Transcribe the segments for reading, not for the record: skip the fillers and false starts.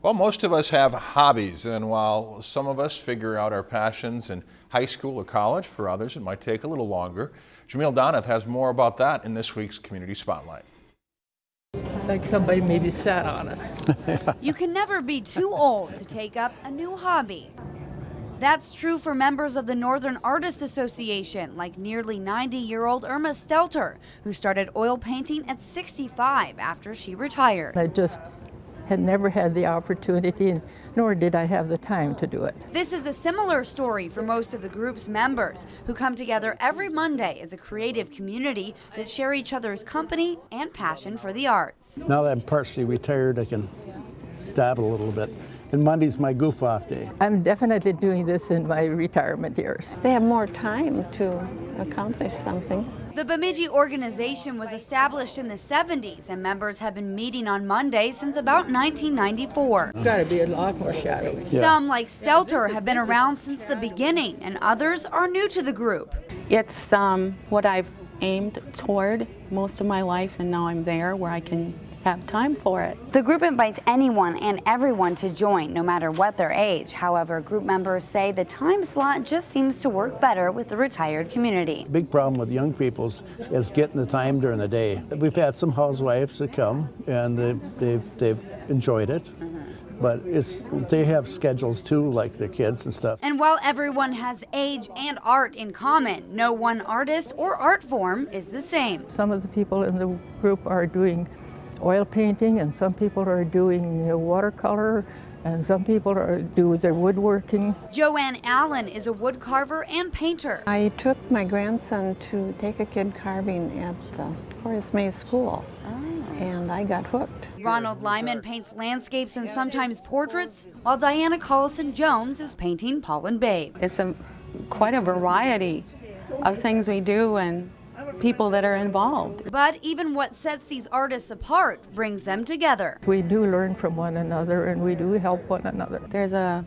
Well, most of us have hobbies, and while some of us figure out our passions in high school or college, for others it might take a little longer. Jamil Doneth has more about that in this week's Community Spotlight. Like somebody maybe sat on it. You can never be too old to take up a new hobby. That's true for members of the Northern Artists Association, like nearly 90-year-old Irma Stelter, who started oil painting at 65 after she retired. I just had never had the opportunity, nor did I have the time to do it. This is a similar story for most of the group's members, who come together every Monday as a creative community that share each other's company and passion for the arts. Now that I'm partially retired, I can dabble a little bit. And Monday's my goof-off day. I'm definitely doing this in my retirement years. They have more time to accomplish something. The Bemidji organization was established in the 70s, and members have been meeting on Mondays since about 1994. It's got to be a lot more shadowy. Yeah. Some, like Stelter, have been around since the beginning, and others are new to the group. It's what I've aimed toward most of my life, and now I'm there where I can have time for it. The group invites anyone and everyone to join, no matter what their age. However, group members say the time slot just seems to work better with the retired community. Big problem with young people is getting the time during the day. We've had some housewives that come, and they've enjoyed it. But they have schedules too, like their kids and stuff. And while everyone has age and art in common, no one artist or art form is the same. Some of the people in the group are doing oil painting, and some people are doing watercolor, and some people do their woodworking. Joanne Allen is a wood carver and painter. I took my grandson to take a kid carving at the Horace May School, and I got hooked. Ronald Lyman paints landscapes and sometimes portraits, while Diana Collison-Jones is painting Paul and Babe. It's quite a variety of things we do and people that are involved. But even what sets these artists apart brings them together. We do learn from one another, and we do help one another. There's a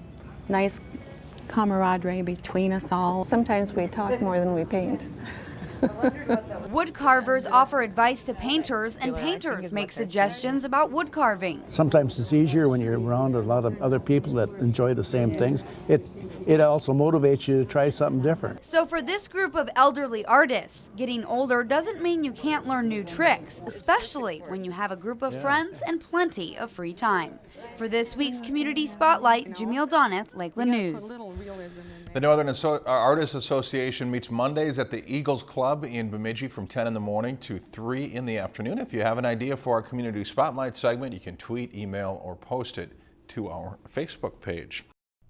nice camaraderie between us all. Sometimes we talk more than we paint. Wood carvers offer advice to painters, and painters make suggestions about wood carving. Sometimes it's easier when you're around a lot of other people that enjoy the same things. It also motivates you to try something different. So for this group of elderly artists, getting older doesn't mean you can't learn new tricks, especially when you have a group of friends and plenty of free time. For this week's Community Spotlight, Jamil Doneth, Lakeland News. The Northern Artists Association meets Mondays at the Eagles Club in Bemidji from 10 in the morning to 3 in the afternoon. If you have an idea for our Community Spotlight segment, you can tweet, email, or post it to our Facebook page.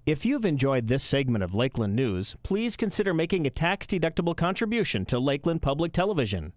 If you've enjoyed this segment of Lakeland News, please consider making a tax-deductible contribution to Lakeland Public Television.